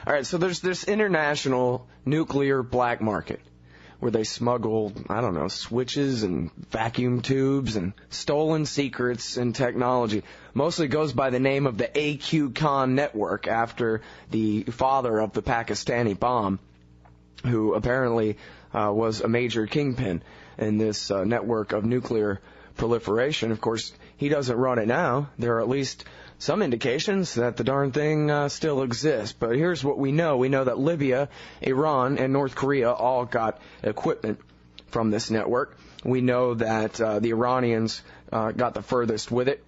All right, so there's this international nuclear black market where they smuggle, I don't know, switches and vacuum tubes and stolen secrets and technology. Mostly goes by the name of the Kahn network, after the father of the Pakistani bomb, who apparently was a major kingpin in this network of nuclear proliferation. Of course, he doesn't run it now. There are at least some indications that the darn thing still exists. But here's what we know. We know that Libya, Iran, and North Korea all got equipment from this network. We know that the Iranians got the furthest with it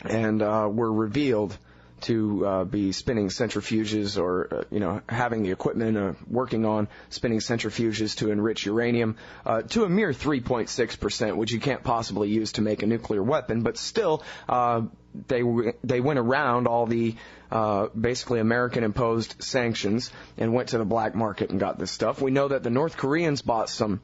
and were revealed to be spinning centrifuges, or having the equipment working on spinning centrifuges to enrich uranium to a mere 3.6%, which you can't possibly use to make a nuclear weapon. But still, they went around all the basically American-imposed sanctions and went to the black market and got this stuff. We know that the North Koreans bought some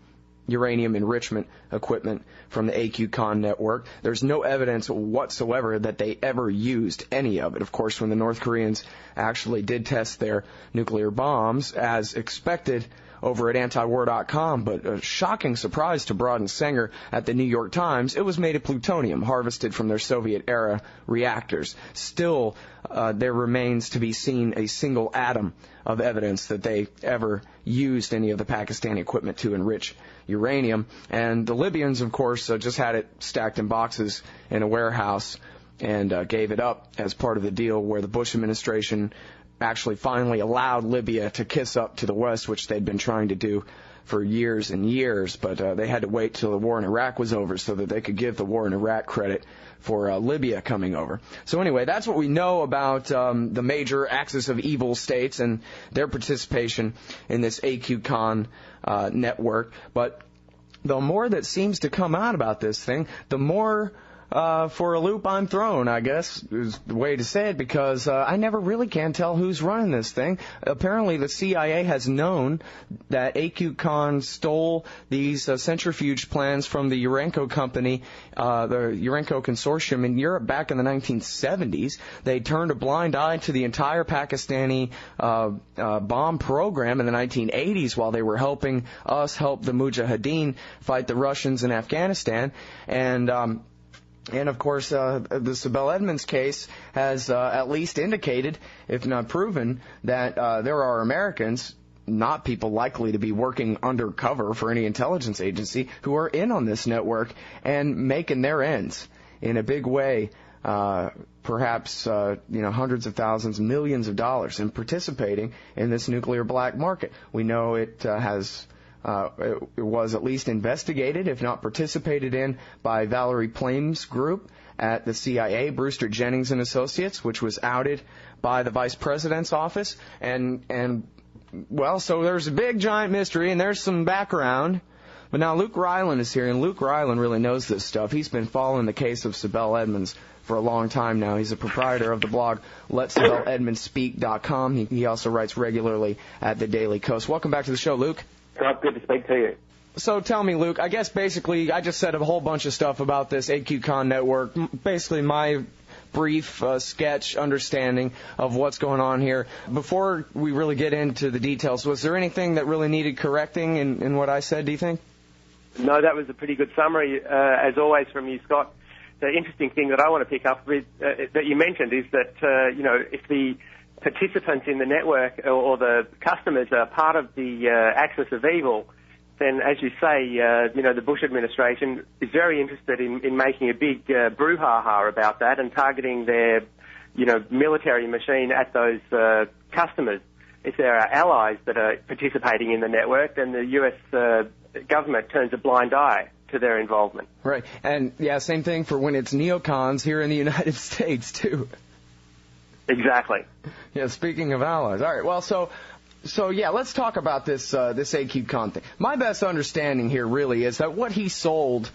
uranium enrichment equipment from the Kahn network. There's no evidence whatsoever that they ever used any of it. Of course, when the North Koreans actually did test their nuclear bombs, as expected, over at antiwar.com, but a shocking surprise to Broad and Sanger at the New York Times, it was made of plutonium harvested from their Soviet-era reactors. Still, there remains to be seen a single atom of evidence that they ever used any of the Pakistani equipment to enrich uranium. And the Libyans, of course, just had it stacked in boxes in a warehouse and gave it up as part of the deal where the Bush administration actually finally allowed Libya to kiss up to the West, which they'd been trying to do for years and years, but they had to wait till the war in Iraq was over so that they could give the war in Iraq credit for Libya coming over. So anyway, that's what we know about the major axis of evil states and their participation in this Kahn network. But the more that seems to come out about this thing, the more for a loop I'm thrown, I guess, is the way to say it, because I never really can tell who's running this thing. Apparently the CIA has known that Kahn stole these centrifuge plans from the Urenco company, the Urenco consortium in Europe back in the 1970s. They turned a blind eye to the entire Pakistani bomb program in the 1980s while they were helping us help the Mujahideen fight the Russians in Afghanistan. And of course, the Sibel Edmonds case has at least indicated, if not proven, that there are Americans, not people likely to be working undercover for any intelligence agency, who are in on this network and making their ends in a big way, perhaps hundreds of thousands, millions of dollars, and participating in this nuclear black market. We know it has... it was at least investigated, if not participated in, by Valerie Plame's group at the CIA, Brewster Jennings and Associates, which was outed by the Vice President's office. And well, so there's a big, giant mystery, and there's some background. But now Luke Ryland is here, and Luke Ryland really knows this stuff. He's been following the case of Sibel Edmonds for a long time now. He's a proprietor of the blog LetSibelEdmondsSpeak.com. He also writes regularly at the Daily Coast. Welcome back to the show, Luke. Good to speak to you. So tell me, Luke, I guess basically I just said a whole bunch of stuff about this Kahn network, basically my brief sketch understanding of what's going on here. Before we really get into the details, was there anything that really needed correcting in what I said, do you think? No, that was a pretty good summary, as always, from you, Scott. The interesting thing that I want to pick up with that you mentioned is that, if the participants in the network or the customers are part of the axis of evil, then, as you say, the Bush administration is very interested in making a big brouhaha about that and targeting their, military machine at those customers. If there are allies that are participating in the network, then the U.S. Government turns a blind eye to their involvement. Right. And, yeah, same thing for when it's neocons here in the United States, too. Exactly. Yeah, speaking of allies. All right, well, so yeah, let's talk about this Kahn thing. My best understanding here really is that what he sold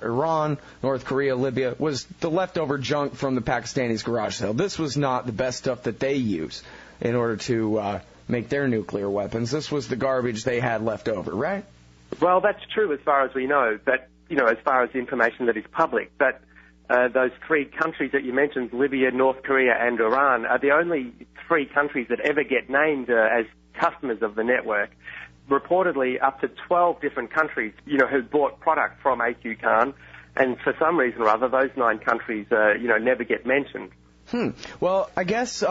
Iran, North Korea, Libya was the leftover junk from the Pakistanis' garage sale. This was not the best stuff that they use in order to make their nuclear weapons. This was the garbage they had left over, right? Well, that's true as far as we know, but, as far as the information that is public. But those three countries that you mentioned, Libya, North Korea, and Iran, are the only three countries that ever get named as customers of the network. Reportedly, up to 12 different countries, who bought product from AQ Kahn, and for some reason or other, those 9 countries, never get mentioned. Well, I guess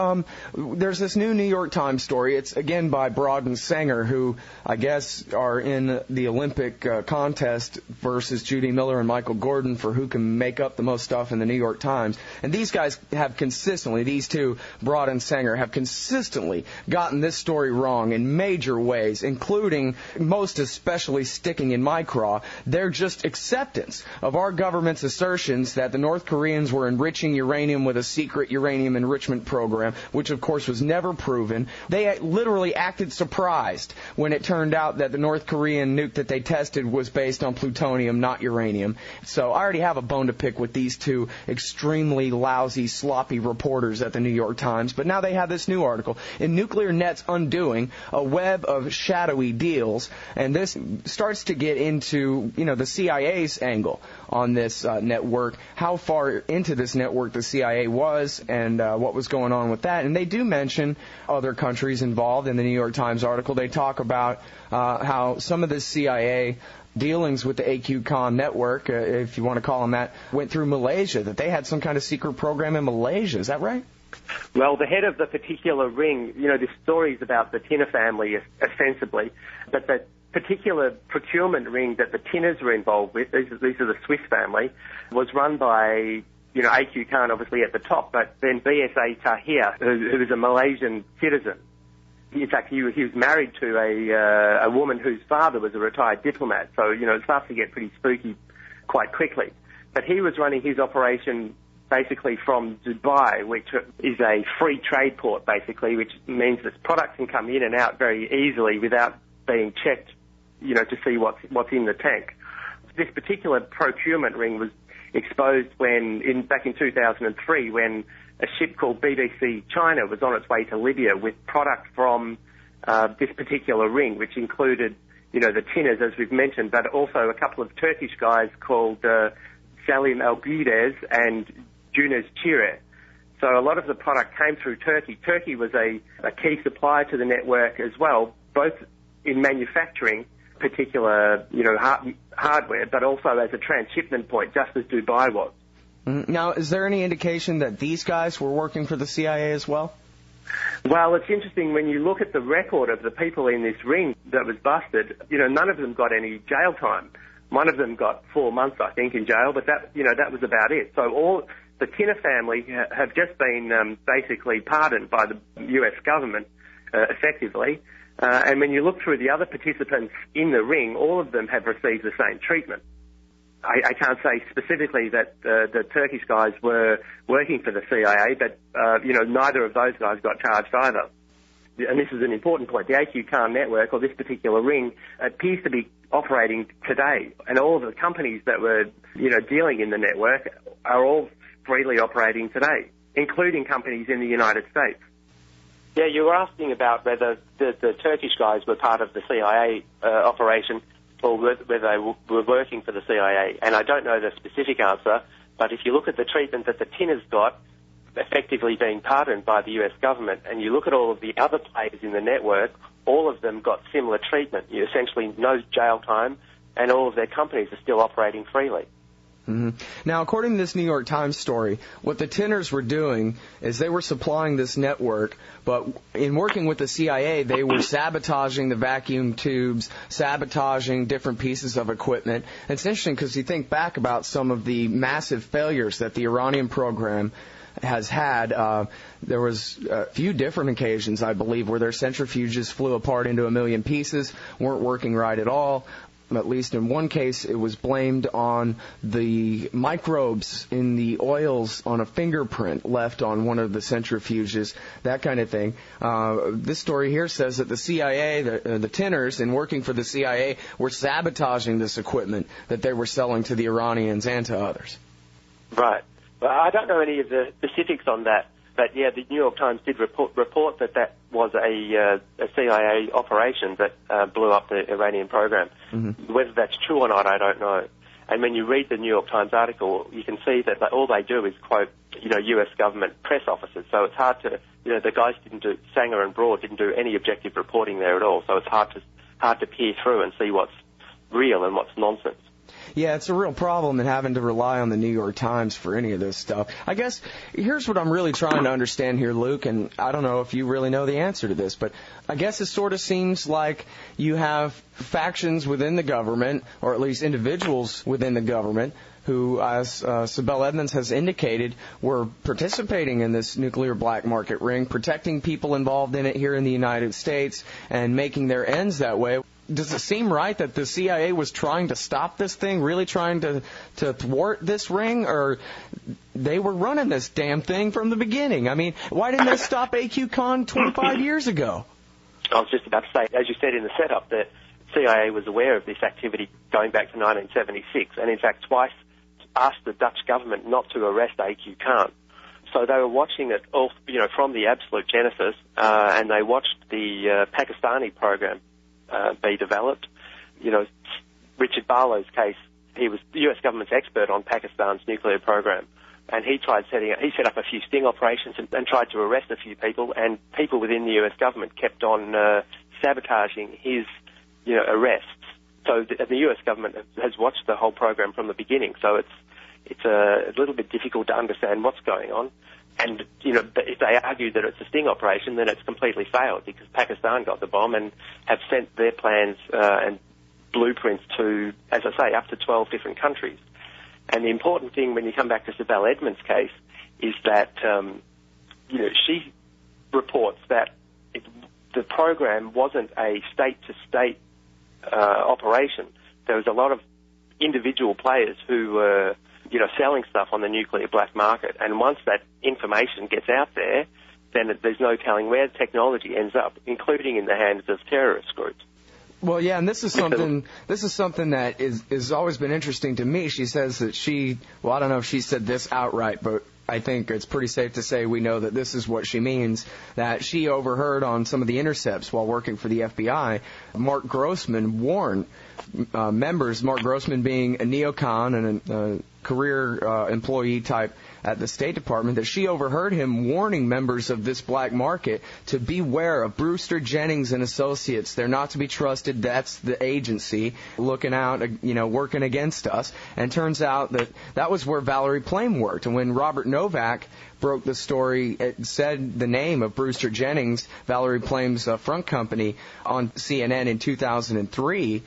there's this new New York Times story. It's, again, by Broad and Sanger, who I guess are in the Olympic contest versus Judy Miller and Michael Gordon for who can make up the most stuff in the New York Times. And these guys have consistently, these two, Broad and Sanger, have consistently gotten this story wrong in major ways, including, most especially sticking in my craw, their just acceptance of our government's assertions that the North Koreans were enriching uranium with a secret uranium enrichment program, which of course was never proven. They literally acted surprised when it turned out that the North Korean nuke that they tested was based on plutonium, not uranium. So I already have a bone to pick with these two extremely lousy, sloppy reporters at the New York Times, but now they have this new article, In Nuclear Net's Undoing, a Web of Shadowy Deals, and this starts to get into, the CIA's angle on this network, how far into this network the CIA was, and what was going on with that. And they do mention other countries involved in the New York Times article. They talk about how some of the CIA dealings with the AQ Kahn network, if you want to call them that, went through Malaysia, that they had some kind of secret program in Malaysia. Is that right? Well, the head of the particular ring, this story is about the Tinner family, ostensibly, but the particular procurement ring that the Tinners were involved with, these are the Swiss family, was run by AQ Kahn obviously at the top, but then BSA Tahir, who is a Malaysian citizen. In fact, he was married to a woman whose father was a retired diplomat, so, it starts to get pretty spooky quite quickly. But he was running his operation basically from Dubai, which is a free trade port, basically, which means that products can come in and out very easily without being checked, to see what's in the tank. This particular procurement ring was exposed back in 2003 when a ship called BBC China was on its way to Libya with product from this particular ring, which included, the Tinners, as we've mentioned, but also a couple of Turkish guys called Salim Al-Gudez and Junes Chire. So a lot of the product came through Turkey. Turkey was a key supplier to the network as well, both in manufacturing particular, hardware, but also as a transshipment point, just as Dubai was. Now, is there any indication that these guys were working for the CIA as well? Well, it's interesting when you look at the record of the people in this ring that was busted, none of them got any jail time. One of them got 4 months, I think, in jail, but that was about it. So all the Tinner family have just been basically pardoned by the US government, effectively. And when you look through the other participants in the ring, all of them have received the same treatment. I can't say specifically that the Turkish guys were working for the CIA, but, neither of those guys got charged either. And this is an important point. The AQ Kahn network, or this particular ring, appears to be operating today. And all of the companies that were, dealing in the network are all freely operating today, including companies in the United States. Yeah, you were asking about whether the Turkish guys were part of the CIA operation or whether they were working for the CIA. And I don't know the specific answer, but if you look at the treatment that the Tinners got, effectively being pardoned by the US government, and you look at all of the other players in the network, all of them got similar treatment. You essentially no jail time, and all of their companies are still operating freely. Mm-hmm. Now, according to this New York Times story, what the Tinners were doing is they were supplying this network, but in working with the CIA, they were sabotaging the vacuum tubes, sabotaging different pieces of equipment. And it's interesting because you think back about some of the massive failures that the Iranian program has had. There was a few different occasions, I believe, where their centrifuges flew apart into a million pieces, weren't working right at all. At least in one case, it was blamed on the microbes in the oils on a fingerprint left on one of the centrifuges, that kind of thing. This story here says that the CIA, the Tinners, in working for the CIA, were sabotaging this equipment that they were selling to the Iranians and to others. Right. Well, I don't know any of the specifics on that, but yeah, the New York Times did report that was a CIA operation that blew up the Iranian program. Mm-hmm. Whether that's true or not, I don't know. And when you read the New York Times article, you can see that all they do is quote, U.S. government press officers. So it's hard to, the guys Sanger and Broad didn't do any objective reporting there at all. So it's hard to peer through and see what's real and what's nonsense. Yeah, it's a real problem in having to rely on the New York Times for any of this stuff. I guess here's what I'm really trying to understand here, Luke, and I don't know if you really know the answer to this, but I guess it sort of seems like you have factions within the government, or at least individuals within the government, who, as Sibel Edmonds has indicated, were participating in this nuclear black market ring, protecting people involved in it here in the United States, and making their ends that way. Does it seem right that the CIA was trying to stop this thing, really trying to thwart this ring, or they were running this damn thing from the beginning? I mean, why didn't they stop AQ Kahn 25 years ago? I was just about to say, as you said in the setup, the CIA was aware of this activity going back to 1976, and in fact twice asked the Dutch government not to arrest AQ Kahn. So they were watching it all, from the absolute genesis, and they watched the Pakistani program be developed. Richard Barlow's case, he was the U.S. government's expert on Pakistan's nuclear program, and he set up a few sting operations and tried to arrest a few people, and people within the U.S. government kept on sabotaging his, arrests. So the U.S. government has watched the whole program from the beginning, so it's a little bit difficult to understand what's going on. And, if they argue that it's a sting operation, then it's completely failed because Pakistan got the bomb and have sent their plans and blueprints to, as I say, up to 12 different countries. And the important thing when you come back to Sibel Edmonds' case is that, she reports that the program wasn't a state-to-state operation. There was a lot of individual players who were selling stuff on the nuclear black market. And once that information gets out there, then there's no telling where the technology ends up, including in the hands of terrorist groups. Well, yeah, and this is something that is always been interesting to me. She says that I don't know if she said this outright, but I think it's pretty safe to say we know that this is what she means, that she overheard on some of the intercepts while working for the FBI, Mark Grossman warned members, Mark Grossman being a neocon and a career employee type at the State Department, that she overheard him warning members of this black market to beware of Brewster, Jennings and Associates. They're not to be trusted. That's the agency looking out, working against us. And turns out that was where Valerie Plame worked. And when Robert Novak broke the story, it said the name of Brewster Jennings, Valerie Plame's front company, on CNN in 2003.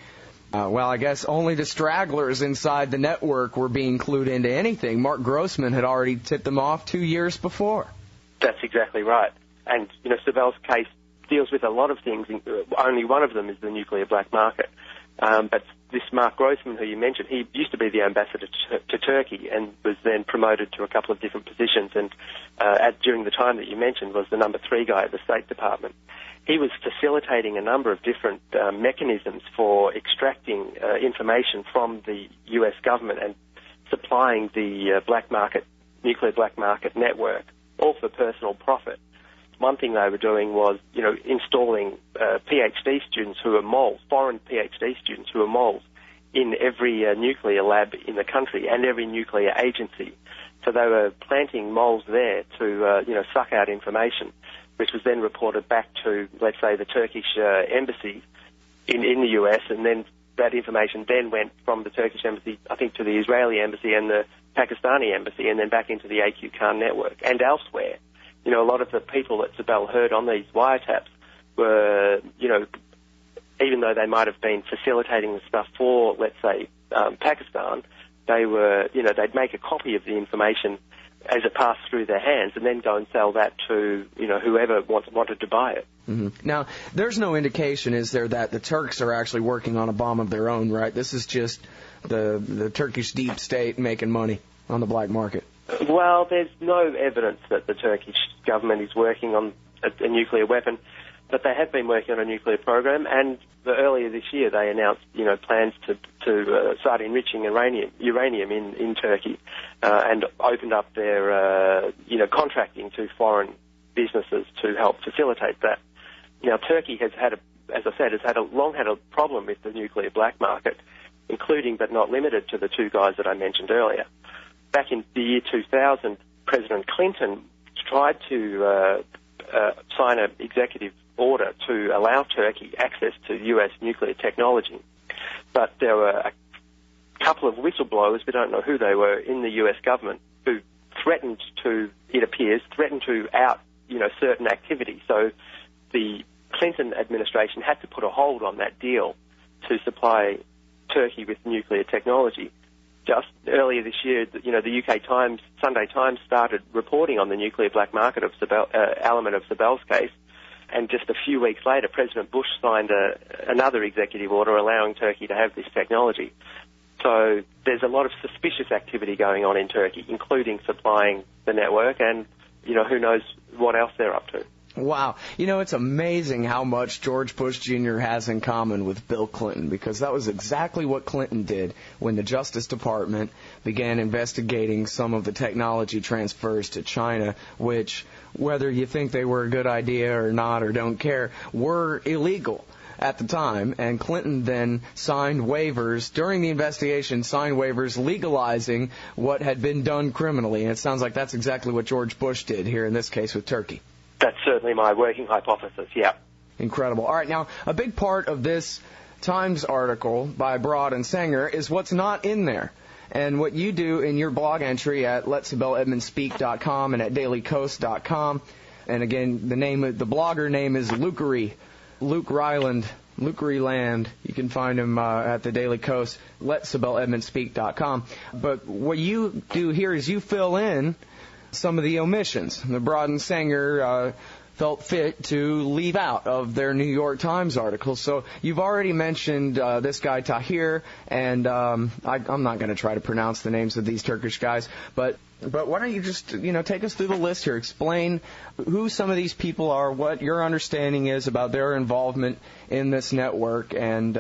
Well, I guess only the stragglers inside the network were being clued into anything. Mark Grossman had already tipped them off 2 years before. That's exactly right. And, Sibel's case deals with a lot of things. Only one of them is the nuclear black market. But this Mark Grossman, who you mentioned, he used to be the ambassador to Turkey and was then promoted to a couple of different positions. And during the time that you mentioned was the number 3 guy at the State Department. He was facilitating a number of different mechanisms for extracting information from the U.S. government and supplying the nuclear black market network, all for personal profit. One thing they were doing was, installing PhD students who are moles, foreign PhD students who are moles, in every nuclear lab in the country and every nuclear agency. So they were planting moles there to, suck out information, which was then reported back to, let's say, the Turkish embassy in the U.S., and then that information then went from the Turkish embassy, I think, to the Israeli embassy and the Pakistani embassy, and then back into the AQ Kahn network and elsewhere. A lot of the people that Sibel heard on these wiretaps were, even though they might have been facilitating the stuff for, let's say, Pakistan, they were, they'd make a copy of the information as it passed through their hands and then go and sell that to, whoever wanted to buy it. Mm-hmm. Now, there's no indication, is there, that the Turks are actually working on a bomb of their own, right? This is just the Turkish deep state making money on the black market. Well, there's no evidence that the Turkish government is working on a nuclear weapon, but they have been working on a nuclear program, and earlier this year they announced, plans to start enriching uranium in Turkey, and opened up their, contracting to foreign businesses to help facilitate that. Now, Turkey has long had a problem with the nuclear black market, including but not limited to the two guys that I mentioned earlier. Back in the year 2000, President Clinton tried to sign an executive order to allow Turkey access to U.S. nuclear technology. But there were a couple of whistleblowers, we don't know who they were, in the U.S. government who threatened to out, certain activity. So the Clinton administration had to put a hold on that deal to supply Turkey with nuclear technology. Just earlier this year, the UK Times, Sunday Times, started reporting on the nuclear black market element of Sibel's case, and just a few weeks later, President Bush signed another executive order allowing Turkey to have this technology. So there's a lot of suspicious activity going on in Turkey, including supplying the network, and who knows what else they're up to. Wow. It's amazing how much George Bush Jr. has in common with Bill Clinton, because that was exactly what Clinton did when the Justice Department began investigating some of the technology transfers to China, which, whether you think they were a good idea or not or don't care, were illegal at the time. And Clinton then signed waivers during the investigation, legalizing what had been done criminally. And it sounds like that's exactly what George Bush did here in this case with Turkey. That's certainly my working hypothesis, yeah. Incredible. All right, now, a big part of this Times article by Broad and Sanger is what's not in there. And what you do in your blog entry at LetSibelEdmondsSpeak.com and at DailyKoast.com. And again, the blogger name is Luke Ryland, Land. You can find him at the Daily Coast, LetSibelEdmondsSpeak.com. But what you do here is you fill in some of the omissions. The Broad and Sanger felt fit to leave out of their New York Times article. So you've already mentioned this guy Tahir, and I'm not going to try to pronounce the names of these Turkish guys, but why don't you just take us through the list here, explain who some of these people are, what your understanding is about their involvement in this network, and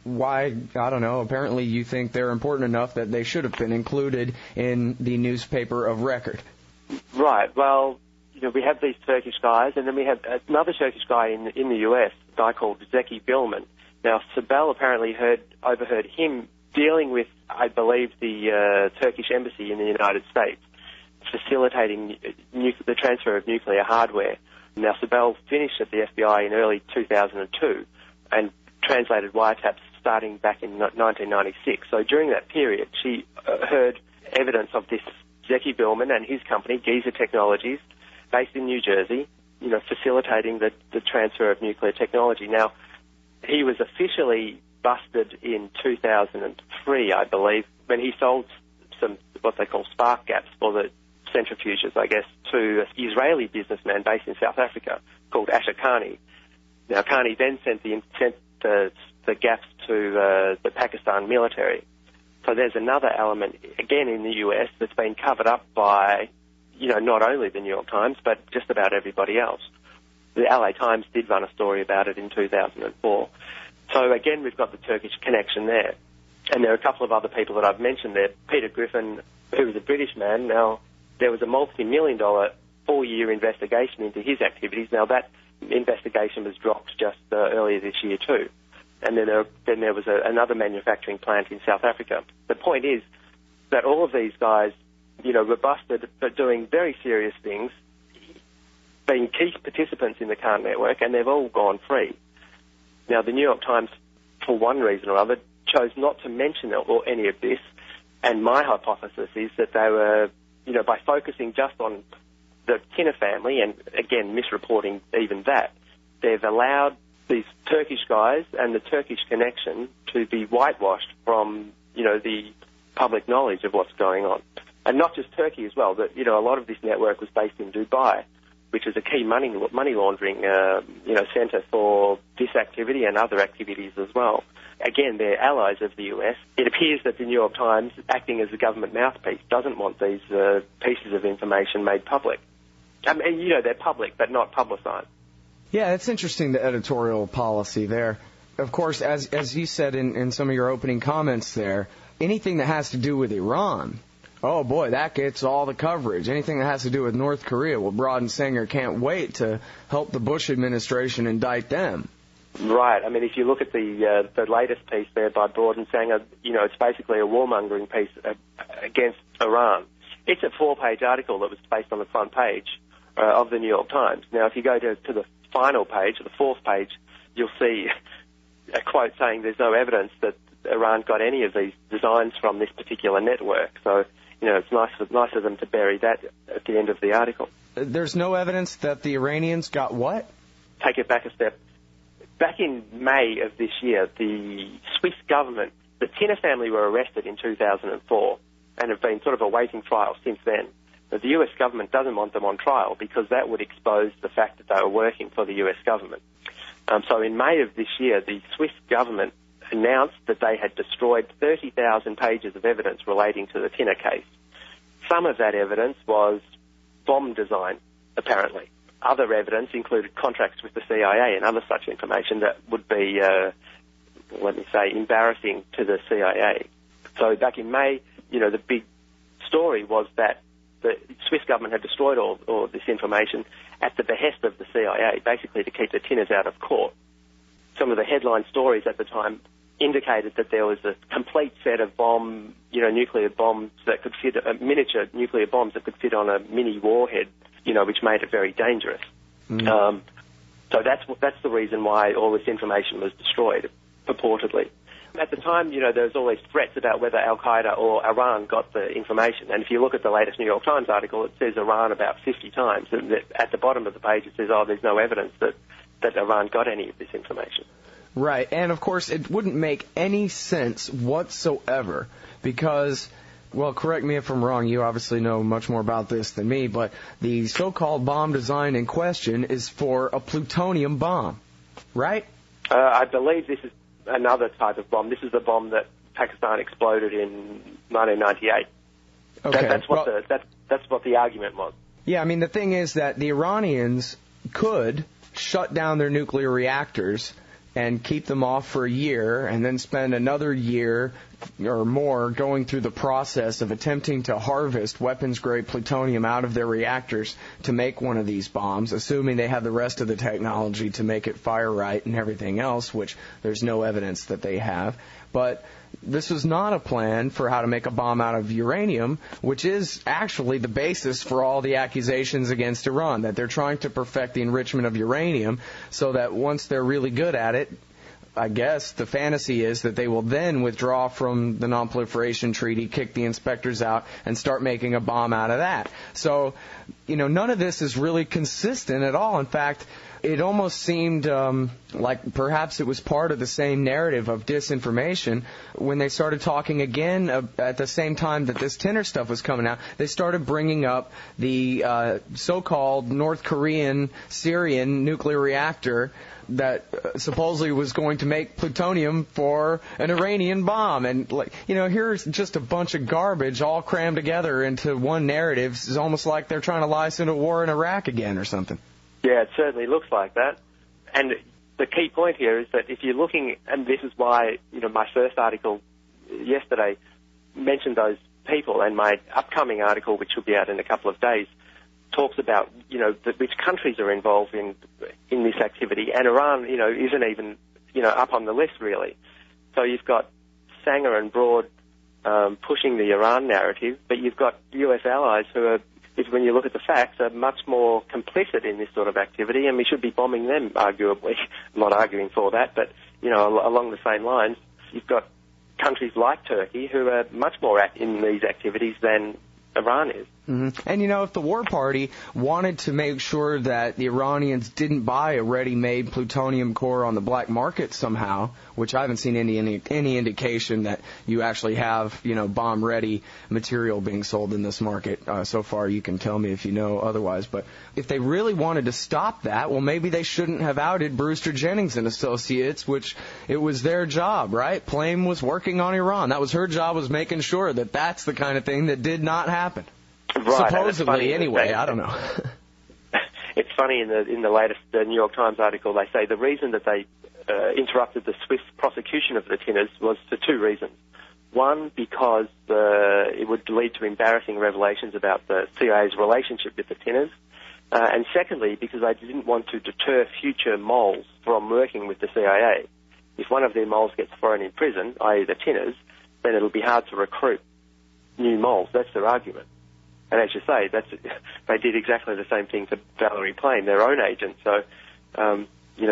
why, I don't know, apparently you think they're important enough that they should have been included in the newspaper of record. Right. Well, we have these Turkish guys, and then we have another Turkish guy in the U.S., a guy called Zeki Bilman. Now, Sibel apparently overheard him dealing with, I believe, the Turkish embassy in the United States, facilitating the transfer of nuclear hardware. Now, Sibel finished at the FBI in early 2002 and translated wiretaps starting back in 1996. So during that period, she heard evidence of this Zeki Bilman and his company, Giza Technologies, based in New Jersey, facilitating the transfer of nuclear technology. Now, he was officially busted in 2003, I believe, when he sold some what they call spark gaps, or the centrifuges, I guess, to an Israeli businessman based in South Africa called Asher Kahn. Now, Kahn then sent the gaps to the Pakistan military. So there's another element, again, in the U.S. that's been covered up by, not only the New York Times, but just about everybody else. The LA Times did run a story about it in 2004. So, again, we've got the Turkish connection there. And there are a couple of other people that I've mentioned there. Peter Griffin, who was a British man. Now, there was a multi-million-dollar 4-year investigation into his activities. Now, that investigation was dropped just earlier this year too. And then there was another manufacturing plant in South Africa. The point is that all of these guys, were busted for doing very serious things, being key participants in the Kahn network, and they've all gone free. Now, the New York Times, for one reason or other, chose not to mention any of this, and my hypothesis is that they were, by focusing just on the Kinner family, and again, misreporting even that, they've allowed these Turkish guys and the Turkish connection to be whitewashed from, the public knowledge of what's going on. And not just Turkey as well, but, a lot of this network was based in Dubai, which is a key money laundering, center for this activity and other activities as well. Again, they're allies of the U.S. It appears that the New York Times, acting as a government mouthpiece, doesn't want these pieces of information made public. I mean, they're public, but not publicized. Yeah, it's interesting, the editorial policy there. Of course, as you said in some of your opening comments there, anything that has to do with Iran, oh boy, that gets all the coverage. Anything that has to do with North Korea, well, Broad and Sanger can't wait to help the Bush administration indict them. Right. I mean, if you look at the latest piece there by Broad and Sanger, it's basically a warmongering piece against Iran. It's a 4-page article that was based on the front page of the New York Times. Now, if you go to the final page, the 4th page, you'll see a quote saying there's no evidence that Iran got any of these designs from this particular network. So, it's nice of them to bury that at the end of the article. There's no evidence that the Iranians got what? Take it back a step. Back in May of this year, the Swiss government, the Tinner family were arrested in 2004 and have been sort of awaiting trial since then. But the US government doesn't want them on trial because that would expose the fact that they were working for the US government. So in May of this year, the Swiss government announced that they had destroyed 30,000 pages of evidence relating to the Tinner case. Some of that evidence was bomb design, apparently. Other evidence included contracts with the CIA and other such information that would be, embarrassing to the CIA. So back in May, the big story was that the Swiss government had destroyed all this information at the behest of the CIA, basically to keep the Tinners out of court. Some of the headline stories at the time indicated that there was a complete set of nuclear bombs that could fit, miniature nuclear bombs that could fit on a mini warhead, which made it very dangerous. So that's the reason why all this information was destroyed, purportedly. At the time, there was always threats about whether Al-Qaeda or Iran got the information. And if you look at the latest New York Times article, it says Iran about 50 times. And at the bottom of the page, it says, there's no evidence that Iran got any of this information. Right, and of course, it wouldn't make any sense whatsoever because, well, correct me if I'm wrong, you obviously know much more about this than me, but the so-called bomb design in question is for a plutonium bomb, right? I believe this is another type of bomb. This is the bomb that Pakistan exploded in 1998. Okay. That's what the argument was. Yeah, I mean, the thing is that the Iranians could shut down their nuclear reactors and keep them off for a year and then spend another year or more going through the process of attempting to harvest weapons-grade plutonium out of their reactors to make one of these bombs, assuming they have the rest of the technology to make it fire right and everything else, which there's no evidence that they have. But this was not a plan for how to make a bomb out of uranium, which is actually the basis for all the accusations against Iran, that they're trying to perfect the enrichment of uranium so that once they're really good at it, I guess the fantasy is that they will then withdraw from the Non-Proliferation Treaty, kick the inspectors out, and start making a bomb out of that. So, none of this is really consistent at all. In fact, it almost seemed like perhaps it was part of the same narrative of disinformation when they started talking again at the same time that this Tinner stuff was coming out. They started bringing up the so-called North Korean Syrian nuclear reactor that supposedly was going to make plutonium for an Iranian bomb. And, here's just a bunch of garbage all crammed together into one narrative. It's almost like they're trying to lie us into war in Iraq again or something. Yeah, it certainly looks like that. And the key point here is that if you're looking, and this is why, my first article yesterday mentioned those people, and my upcoming article, which will be out in a couple of days, talks about, which countries are involved in this activity, and Iran, isn't even, up on the list, really. So you've got Sanger and Broad pushing the Iran narrative, but you've got US allies who are, when you look at the facts, are much more complicit in this sort of activity, and we should be bombing them, arguably. I'm not arguing for that, but, along the same lines, you've got countries like Turkey who are much more active in these activities than Iran is. Mm-hmm. And, if the war party wanted to make sure that the Iranians didn't buy a ready-made plutonium core on the black market somehow, which I haven't seen any indication that you actually have, bomb-ready material being sold in this market so far. You can tell me if you know otherwise. But if they really wanted to stop that, well, maybe they shouldn't have outed Brewster Jennings and Associates, which it was their job, right? Plame was working on Iran. That was her job, was making sure that that's the kind of thing that did not happen. Right, supposedly, anyway. I don't know. It's funny in the latest New York Times article, they say the reason that they interrupted the Swiss prosecution of the Tinners was for two reasons. One, because it would lead to embarrassing revelations about the CIA's relationship with the Tinners, And secondly, because they didn't want to deter future moles from working with the CIA. If one of their moles gets thrown in prison, i.e. the Tinners, then it'll be hard to recruit new moles. That's their argument. And as you say, they did exactly the same thing to Valerie Plame, their own agent. So,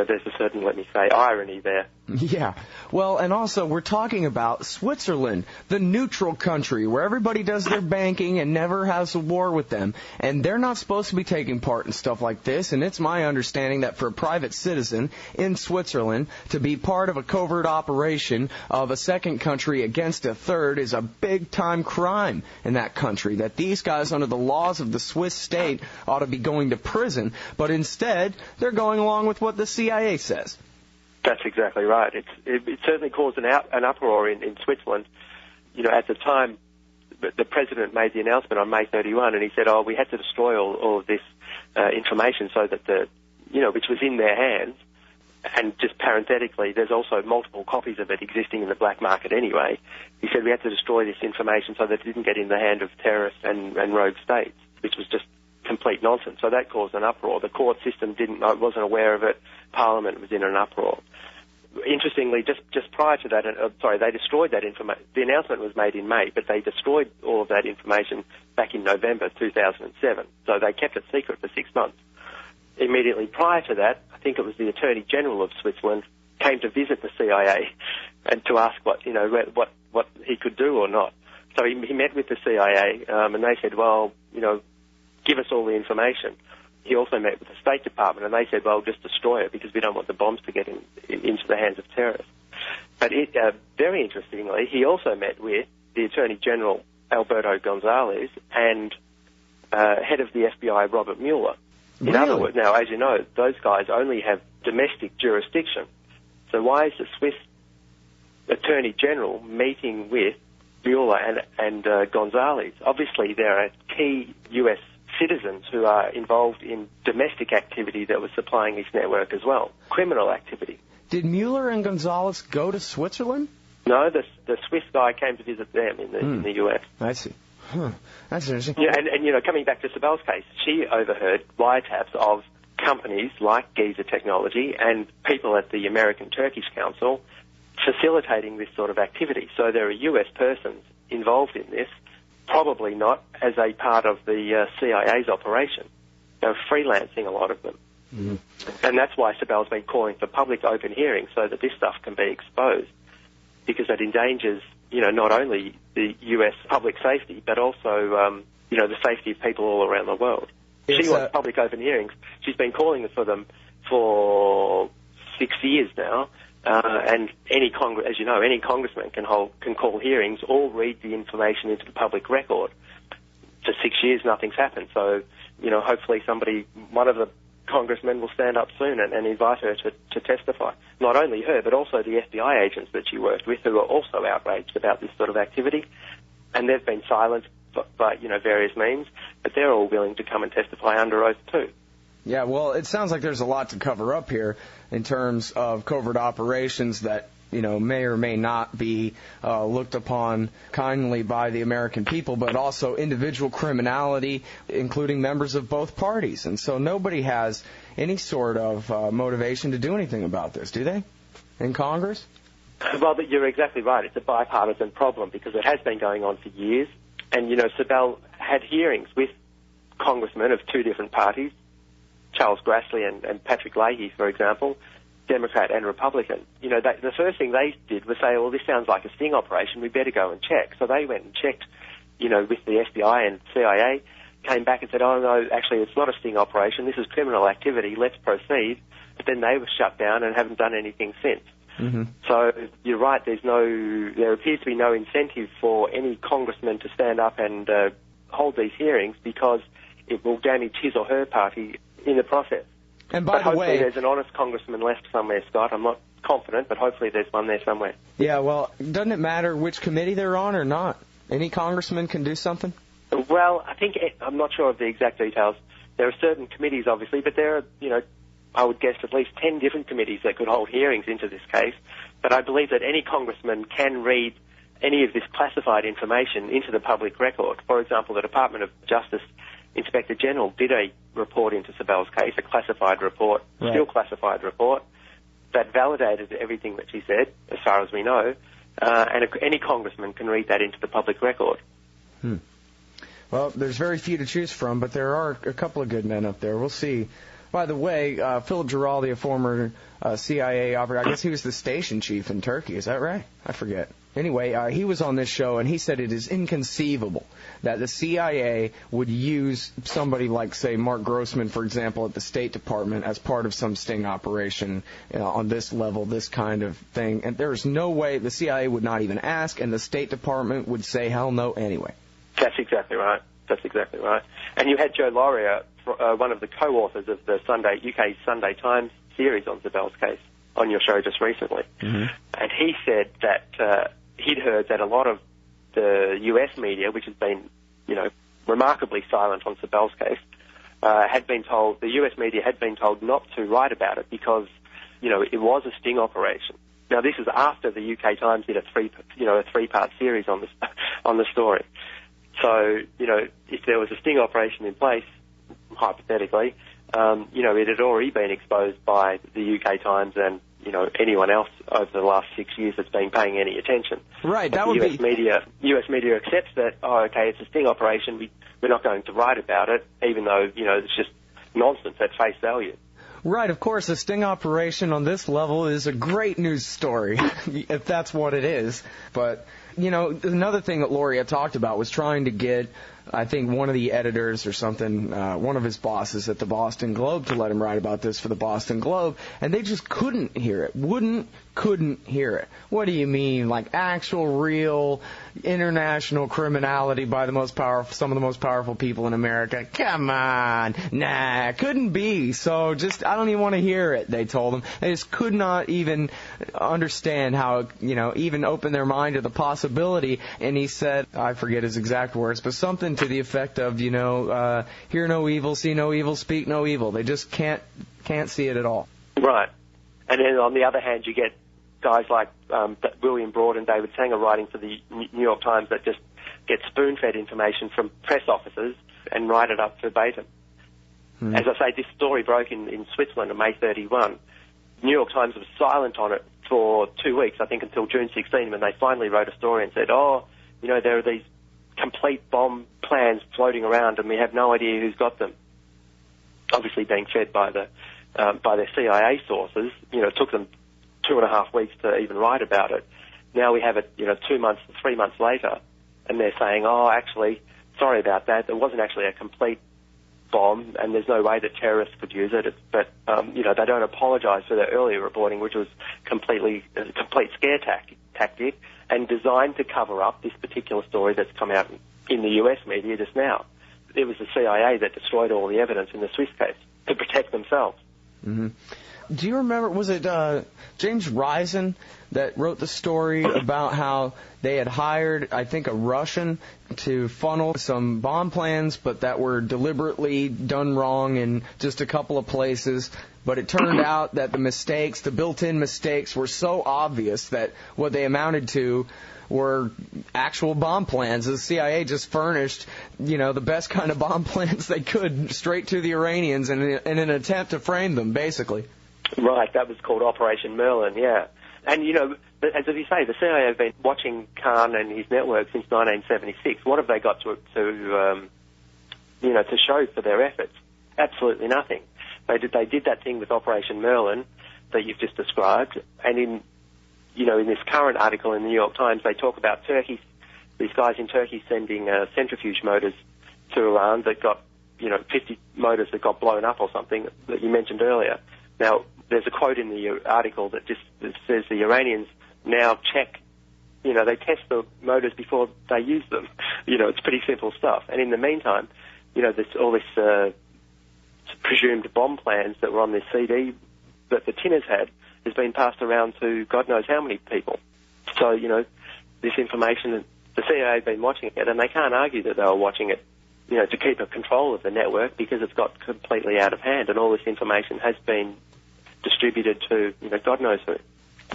there's a certain, let me say, irony there. Yeah. Well, and also we're talking about Switzerland, the neutral country where everybody does their banking and never has a war with them. And they're not supposed to be taking part in stuff like this. And it's my understanding that for a private citizen in Switzerland to be part of a covert operation of a second country against a third is a big-time crime in that country, that these guys, under the laws of the Swiss state, ought to be going to prison. But instead, they're going along with what the CIA says. That's exactly right. It certainly caused an uproar in Switzerland. At the time, the president made the announcement on May 31, and he said, we had to destroy all of this information so that which was in their hands. And just parenthetically, there's also multiple copies of it existing in the black market anyway. He said we had to destroy this information so that it didn't get in the hand of terrorists and rogue states, which was just complete nonsense. So that caused an uproar. The court system wasn't aware of it. Parliament was in an uproar. Interestingly, just prior to that, they destroyed that information. The announcement was made in May, but they destroyed all of that information back in November 2007. So they kept it secret for 6 months. Immediately prior to that, I think it was the Attorney General of Switzerland came to visit the CIA and to ask what he could do or not. So he met with the CIA, and they said, give us all the information. He also met with the State Department, and they said, just destroy it because we don't want the bombs to get into the hands of terrorists. But very interestingly, he also met with the Attorney General, Alberto Gonzales, and head of the FBI, Robert Mueller. In other words, now, as you know, those guys only have domestic jurisdiction. So why is the Swiss Attorney General meeting with Mueller and Gonzales? Obviously, there are key U.S. citizens who are involved in domestic activity that was supplying this network as well, criminal activity. Did Mueller and Gonzales go to Switzerland? No, the Swiss guy came to visit them in the U.S. I see. That's interesting. Yeah, and coming back to Sibel's case, she overheard wiretaps of companies like Giza Technology and people at the American Turkish Council facilitating this sort of activity. So there are U.S. persons involved in this, probably not as a part of the CIA's operation. They're freelancing, a lot of them. Mm-hmm. And that's why Sibel's been calling for public open hearings so that this stuff can be exposed, because it endangers, not only the U.S. public safety, but also, the safety of people all around the world. She wants public open hearings. She's been calling for them for 6 years now. And any congressman can call hearings or read the information into the public record. For 6 years, nothing's happened. So, hopefully one of the congressmen will stand up soon and invite her to testify. Not only her, but also the FBI agents that she worked with, who are also outraged about this sort of activity. And they've been silenced by various means, but they're all willing to come and testify under oath too. Yeah, well, it sounds like there's a lot to cover up here in terms of covert operations that, may or may not be looked upon kindly by the American people, but also individual criminality, including members of both parties. And so nobody has any sort of motivation to do anything about this, do they, in Congress? Well, you're exactly right. It's a bipartisan problem because it has been going on for years. And, Sibel had hearings with congressmen of two different parties, Charles Grassley and Patrick Leahy, for example, Democrat and Republican. The first thing they did was say, well, this sounds like a sting operation, we better go and check. So they went and checked, with the FBI and CIA, came back and said, oh, no, actually it's not a sting operation, this is criminal activity, let's proceed. But then they were shut down and haven't done anything since. Mm-hmm. So you're right, there appears to be no incentive for any congressman to stand up and hold these hearings because it will damage his or her party in the process. And by the way, there's an honest congressman left somewhere, Scott. I'm not confident, but hopefully there's one there somewhere. Yeah, well, doesn't it matter which committee they're on or not? Any congressman can do something? Well, I'm not sure of the exact details. There are certain committees, obviously, but there are, I would guess at least 10 different committees that could hold hearings into this case. But I believe that any congressman can read any of this classified information into the public record. For example, the Department of Justice Inspector General did a report into Sibel's case, a classified report, still classified report, that validated everything that she said, as far as we know, and any congressman can read that into the public record. Well, there's very few to choose from, but there are a couple of good men up there. We'll see. By the way, Philip Giraldi, a former CIA operative, I guess he was the station chief in Turkey. Is that right? I forget. Anyway, he was on this show, and he said it is inconceivable that the CIA would use somebody like, say, Mark Grossman, for example, at the State Department as part of some sting operation on this level, this kind of thing. And there's no way the CIA would not even ask, and the State Department would say hell no anyway. That's exactly right. That's exactly right. And you had Joe Lauria, one of the co-authors of the UK Sunday Times series on Sibel's case, on your show just recently. And he said that he'd heard that a lot of the US media, which has been, remarkably silent on Sibel's case, had been told, the US media had been told not to write about it because, it was a sting operation. Now, this is after the UK Times did a three-part series on the story. So, if there was a sting operation in place, hypothetically, it had already been exposed by the UK Times and, anyone else over the last 6 years that's been paying any attention. Right, that would be... US media accepts that, it's a sting operation, we're not going to write about it, even though, it's just nonsense at face value. Right, of course, a sting operation on this level is a great news story, if that's what it is. But, another thing that Lauria talked about was trying to get, I think, one of the editors or something, one of his bosses at the Boston Globe to let him write about this for the Boston Globe, and they just couldn't hear it, couldn't hear it. What do you mean, like actual, real, international criminality by some of the most powerful people in America? Come on, nah, couldn't be. So I don't even want to hear it, they told him. They just could not even understand how, even open their mind to the possibility. And he said, I forget his exact words, but something to the effect of, hear no evil, see no evil, speak no evil. They just can't see it at all. Right. And then on the other hand, you get guys like William Broad and David Sanger writing for the New York Times that just get spoon-fed information from press officers and write it up verbatim. As I say, this story broke in Switzerland on May 31. New York Times was silent on it for 2 weeks, I think until June 16, when they finally wrote a story and said, there are these complete bomb plans floating around and we have no idea who's got them. Obviously being fed by their CIA sources. It took them 2.5 weeks to even write about it. Now we have it, 2 months, 3 months later, and they're saying, actually, sorry about that. There wasn't actually a complete bomb, and there's no way that terrorists could use it. But, they don't apologise for their earlier reporting, which was a complete scare tactic and designed to cover up this particular story that's come out in the US media just now. It was the CIA that destroyed all the evidence in the Swiss case to protect themselves. Do you remember, was it James Risen that wrote the story about how they had hired, I think, a Russian to funnel some bomb plans, but that were deliberately done wrong in just a couple of places? But it turned out that the built-in mistakes were so obvious that what they amounted to were actual bomb plans. The CIA just furnished, the best kind of bomb plans they could straight to the Iranians in an attempt to frame them, basically. Right, that was called Operation Merlin, yeah. And, as you say, the CIA have been watching Kahn and his network since 1976. What have they got to show for their efforts? Absolutely nothing. They did that thing with Operation Merlin that you've just described, and in this current article in the New York Times, they talk about these guys in Turkey sending centrifuge motors to Iran that got, 50 motors that got blown up or something that you mentioned earlier. Now, there's a quote in the article that says the Iranians now check, they test the motors before they use them. It's pretty simple stuff. And in the meantime, there's all this presumed bomb plans that were on this CD that the Tinners had has been passed around to God knows how many people. So, this information, the CIA have been watching it, and they can't argue that they were watching it, to keep a control of the network because it's got completely out of hand, and all this information has been distributed to, God knows who.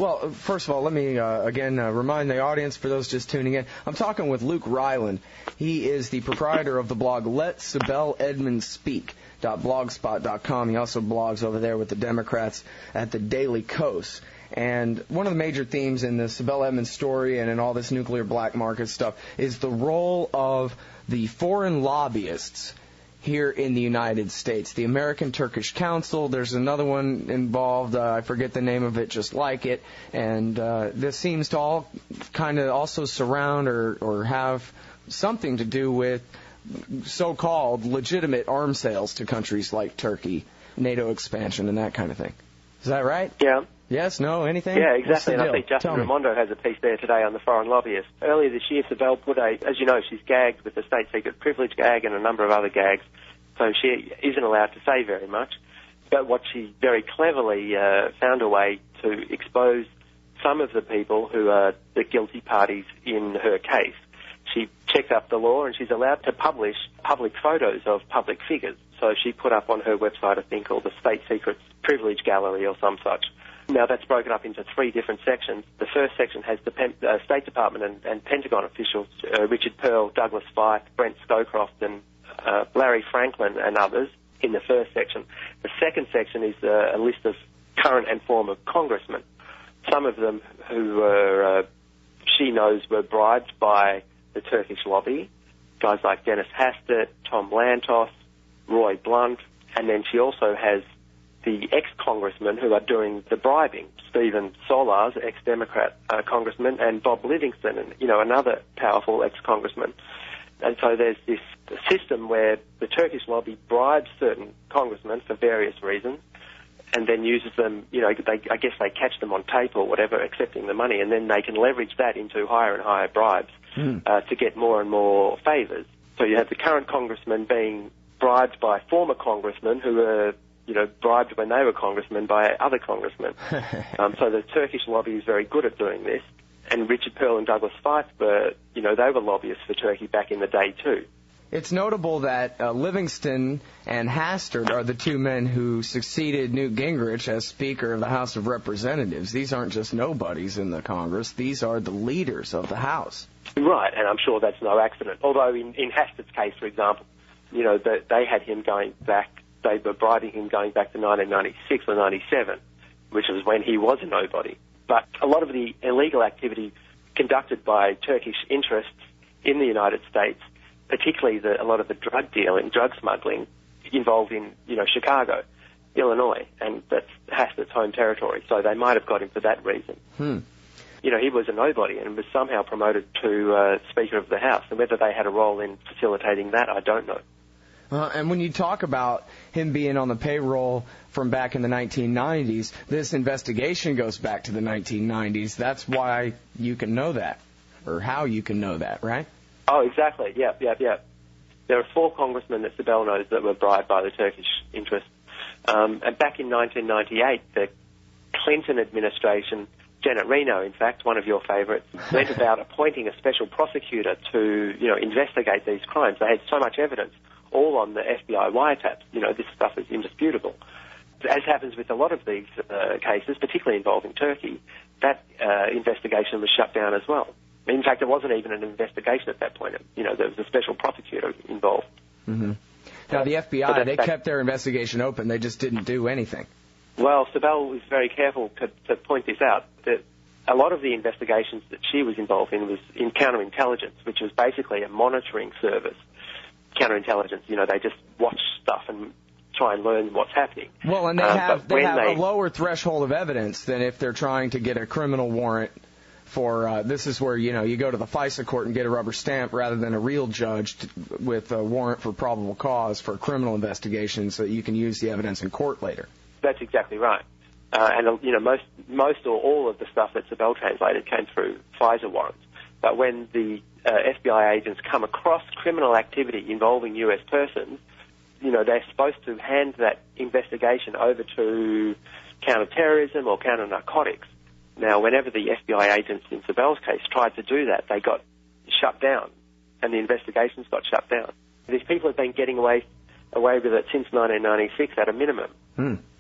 Well, first of all, let me again remind the audience, for those just tuning in, I'm talking with Luke Ryland. He is the proprietor of the blog Let Sibel Edmonds Speak. .blogspot.com. He also blogs over there with the Democrats at the Daily Kos. And one of the major themes in the Sibel Edmonds story and in all this nuclear black market stuff is the role of the foreign lobbyists here in the United States. The American Turkish Council, there's another one involved, I forget the name of it, just like it. And this seems to all kind of also surround or have something to do with so-called legitimate arms sales to countries like Turkey, NATO expansion, and that kind of thing. Is that right? Yeah. Yes, no, anything? Yeah, exactly. And I think Justin Raimondo has a piece there today on the foreign lobbyists. Earlier this year, Sibel put as you know, she's gagged with the state secret privilege gag and a number of other gags, so she isn't allowed to say very much. But what she very cleverly found a way to expose some of the people who are the guilty parties in her case. She checked up the law, and she's allowed to publish public photos of public figures. So she put up on her website a thing called the State Secrets Privilege Gallery or some such. Now, that's broken up into 3 different sections. The first section has the State Department and Pentagon officials, Richard Pearl, Douglas Feith, Brent Scowcroft, and Larry Franklin and others in the first section. The second section is a list of current and former congressmen. Some of them who were, she knows, were bribed by the Turkish lobby, guys like Dennis Hastert, Tom Lantos, Roy Blunt, and then she also has the ex-congressmen who are doing the bribing, Stephen Solars, ex-Democrat congressman, and Bob Livingston, and, another powerful ex-congressman. And so there's this system where the Turkish lobby bribes certain congressmen for various reasons, and then uses them, I guess they catch them on tape or whatever, accepting the money, and then they can leverage that into higher and higher bribes to get more and more favours. So you have the current congressmen being bribed by former congressmen who were, bribed when they were congressmen by other congressmen. So the Turkish lobby is very good at doing this. And Richard Pearl and Douglas Feith were, they were lobbyists for Turkey back in the day too. It's notable that Livingston and Hastert are the 2 men who succeeded Newt Gingrich as Speaker of the House of Representatives. These aren't just nobodies in the Congress. These are the leaders of the House. Right, and I'm sure that's no accident. Although in Hastert's case, for example, they had him going back, they were bribing him going back to 1996 or 97, which was when he was a nobody. But a lot of the illegal activity conducted by Turkish interests in the United States, particularly a lot of the drug dealing, drug smuggling, involved in, Chicago, Illinois, and that's Hastert's home territory. So they might have got him for that reason. He was a nobody and was somehow promoted to Speaker of the House. And whether they had a role in facilitating that, I don't know. And when you talk about him being on the payroll from back in the 1990s, this investigation goes back to the 1990s. That's why you can know that, or how you can know that, right? Oh, exactly. Yeah. There are 4 congressmen that Sibel knows that were bribed by the Turkish interests. And back in 1998, the Clinton administration, Janet Reno, in fact, one of your favourites, went about appointing a special prosecutor to, investigate these crimes. They had so much evidence, all on the FBI wiretaps. This stuff is indisputable. As happens with a lot of these cases, particularly involving Turkey, that investigation was shut down as well. In fact, it wasn't even an investigation at that point. There was a special prosecutor involved. Mm-hmm. Now, the FBI, they kept their investigation open. They just didn't do anything. Well, Sibel was very careful to point this out, that a lot of the investigations that she was involved in was in counterintelligence, which was basically a monitoring service. Counterintelligence, they just watch stuff and try and learn what's happening. Well, and they have a lower threshold of evidence than if they're trying to get a criminal warrant for, this is where, you go to the FISA court and get a rubber stamp rather than a real judge with a warrant for probable cause for a criminal investigation so that you can use the evidence in court later. That's exactly right. And, most or all of the stuff that Sibel translated came through FISA warrants. But when the FBI agents come across criminal activity involving U.S. persons, they're supposed to hand that investigation over to counter-terrorism or counter-narcotics. Now, whenever the FBI agents in Sibel's case tried to do that, they got shut down, and the investigations got shut down. These people have been getting away with it since 1996 at a minimum.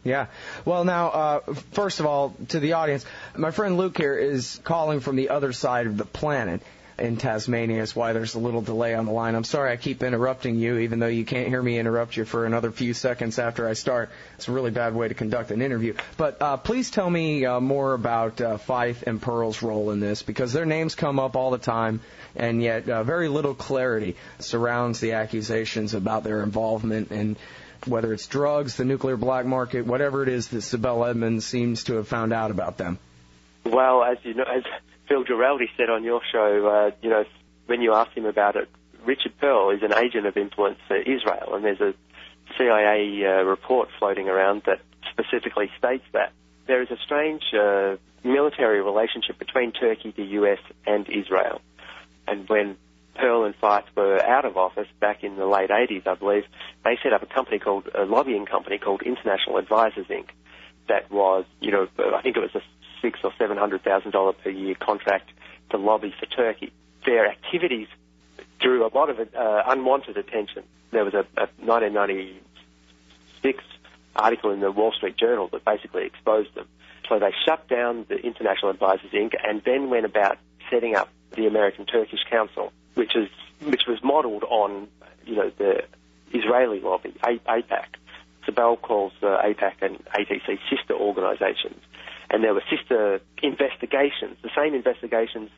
Yeah. Well, now, first of all, to the audience, my friend Luke here is calling from the other side of the planet in Tasmania. That's why there's a little delay on the line. I'm sorry I keep interrupting you, even though you can't hear me interrupt you for another few seconds after I start. It's a really bad way to conduct an interview. But please tell me more about Fife and Pearl's role in this, because their names come up all the time, and yet very little clarity surrounds the accusations about their involvement in whether it's drugs, the nuclear black market, whatever it is that Sibel Edmonds seems to have found out about them. Well, as you know, as Phil Giraldi said on your show, when you asked him about it, Richard Pearl is an agent of influence for Israel, and there's a CIA report floating around that specifically states that. There is a strange military relationship between Turkey, the US, and Israel. And when Pearl and Fife were out of office back in the late 80s, I believe, they set up a lobbying company called International Advisors, Inc. That was, I think it was a $600,000 or $700,000 per year contract to lobby for Turkey. Their activities drew a lot of unwanted attention. There was a 1996 article in the Wall Street Journal that basically exposed them. So they shut down the International Advisors, Inc. and then went about setting up the American Turkish Council, which was modelled on, the Israeli lobby, AIPAC. Sibel calls AIPAC and ATC sister organisations. And there were sister investigations. The same investigations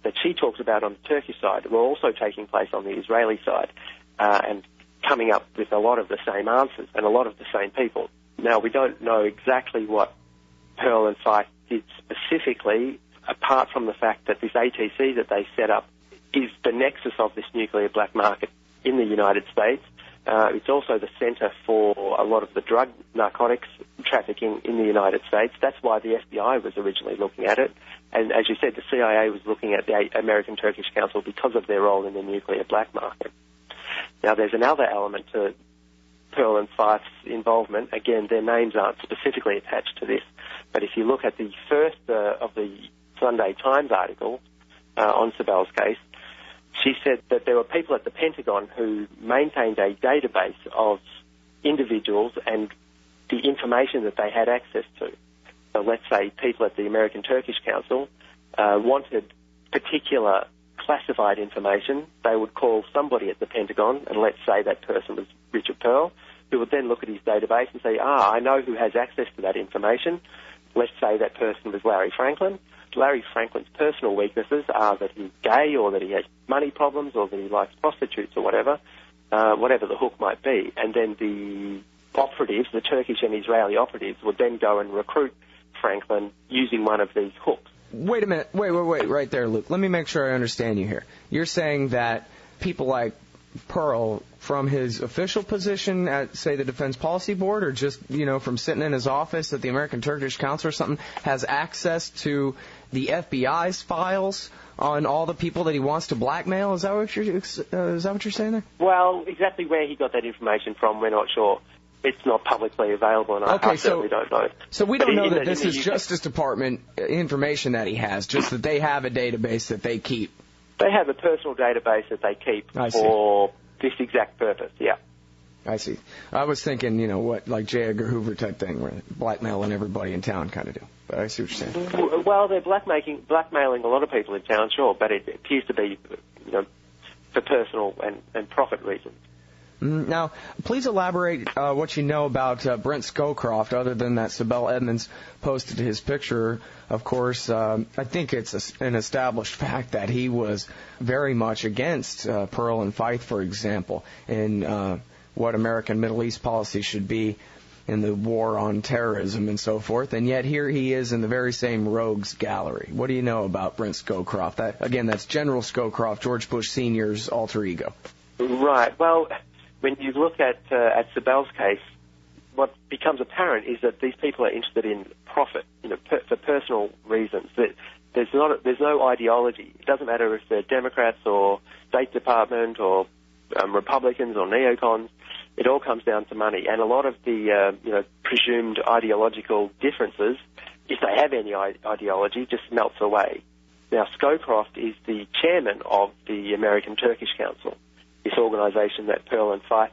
that she talks about on the Turkish side were also taking place on the Israeli side, and coming up with a lot of the same answers and a lot of the same people. Now, we don't know exactly what Pearl and Fife did specifically, apart from the fact that this ATC that they set up is the nexus of this nuclear black market in the United States. It's also the centre for a lot of the drug narcotics trafficking in the United States. That's why the FBI was originally looking at it. And as you said, the CIA was looking at the American Turkish Council because of their role in the nuclear black market. Now, there's another element to Pearl and Fife's involvement. Again, their names aren't specifically attached to this. But if you look at the first of the Sunday Times articles on Sibel's case, she said that there were people at the Pentagon who maintained a database of individuals and the information that they had access to. So let's say people at the American Turkish Council wanted particular classified information. They would call somebody at the Pentagon, and let's say that person was Richard Pearl, who would then look at his database and say, I know who has access to that information. Let's say that person was Larry Franklin. Larry Franklin's personal weaknesses are that he's gay, or that he has money problems, or that he likes prostitutes, or whatever the hook might be. And then the operatives, the Turkish and Israeli operatives, would then go and recruit Franklin using one of these hooks. Wait a minute. Wait, right there, Luke. Let me make sure I understand you here. You're saying that people like Pearl, from his official position at, say, the Defense Policy Board, or just, from sitting in his office at the American Turkish Council or something, has access to the FBI's files on all the people that he wants to blackmail? Is that what you're saying there? Well, exactly where he got that information from, we're not sure. It's not publicly available, and I certainly don't know. So we don't know that this is Justice Department information that he has, just that they have a database that they keep. They have a personal database that they keep for this exact purpose, yeah. I see. I was thinking, like J. Edgar Hoover type thing, where blackmailing everybody in town kind of do. But I see what you're saying. Well, they're blackmailing a lot of people in town, sure, but it appears to be, for personal and profit reasons. Now, please elaborate what you know about Brent Scowcroft, other than that Sibel Edmonds posted his picture. Of course, I think it's an established fact that he was very much against Pearl and Fife, for example, in what American Middle East policy should be in the war on terrorism and so forth. And yet here he is in the very same rogues gallery. What do you know about Brent Scowcroft? That's General Scowcroft, George Bush Sr.'s alter ego. Right. Well, when you look at Sibel's case, what becomes apparent is that these people are interested in profit, for personal reasons. That there's no ideology. It doesn't matter if they're Democrats or State Department or Republicans or neocons. It all comes down to money, and a lot of the presumed ideological differences, if they have any ideology, just melts away. Now, Scowcroft is the chairman of the American Turkish Council. this organisation that Pearl and Fife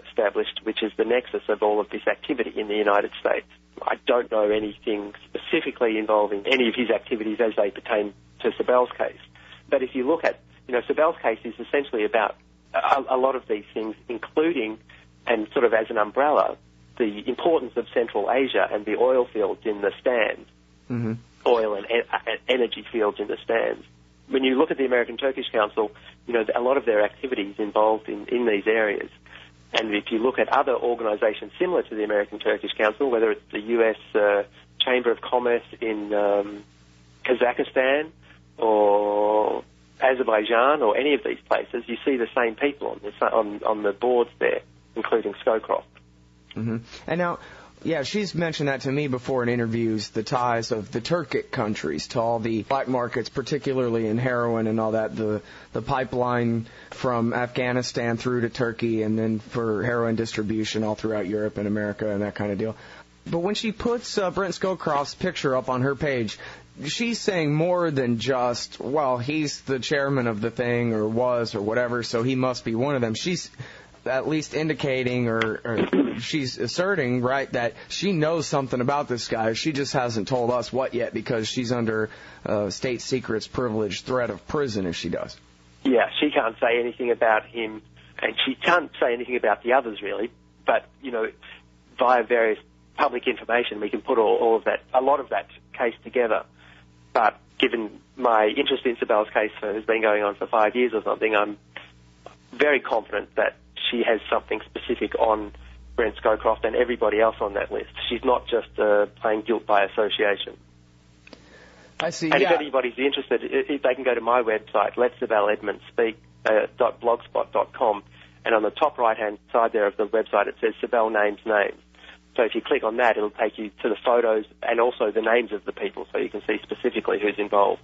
established, which is the nexus of all of this activity in the United States. I don't know anything specifically involving any of his activities as they pertain to Sibel's case. But if you look at, Sibel's case is essentially about a lot of these things, including, and sort of as an umbrella, the importance of Central Asia and the oil fields in the stands, oil and energy fields in the stands. When you look at the American Turkish Council, a lot of their activities involved in these areas. And if you look at other organisations similar to the American Turkish Council, whether it's the U.S. Chamber of Commerce in Kazakhstan or Azerbaijan or any of these places, you see the same people on the boards there, including Scowcroft. And now, she's mentioned that to me before in interviews, the ties of the Turkic countries to all the black markets, particularly in heroin and all that, the pipeline from Afghanistan through to Turkey, and then for heroin distribution all throughout Europe and America and that kind of deal. But when she puts Brent Scowcroft's picture up on her page, she's saying more than just, well, he's the chairman of the thing or was or whatever, so he must be one of them. She's at least indicating or she's asserting, right, that she knows something about this guy. She just hasn't told us what yet because she's under state secrets privilege threat of prison if she does. Yeah, she can't say anything about him, and she can't say anything about the others, really. But, via various public information, we can put all of that, a lot of that case together. But given my interest in Sibel's case has been going on for 5 years or something, I'm very confident that she has something specific on Brent Scowcroft and everybody else on that list. She's not just playing guilt by association. I see. And if anybody's interested, they can go to my website, letsibeleedmondspeak.blogspot.com, and on the top right-hand side there of the website it says Sibel Names Names. So if you click on that, it'll take you to the photos and also the names of the people, so you can see specifically who's involved.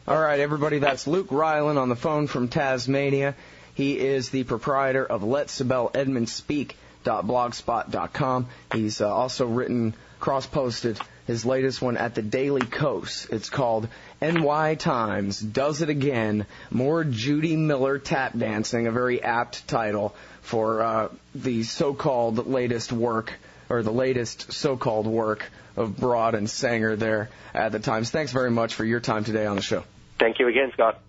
All right, everybody, that's Luke Ryland on the phone from Tasmania. He is the proprietor of letsibeleedmondspeak.blogspot.com. He's also written, cross-posted his latest one at the Daily Kos. It's called NY Times Does It Again, More Judy Miller Tap Dancing, a very apt title for the so-called latest work, or the latest so-called work of Broad and Sanger there at the Times. Thanks very much for your time today on the show. Thank you again, Scott.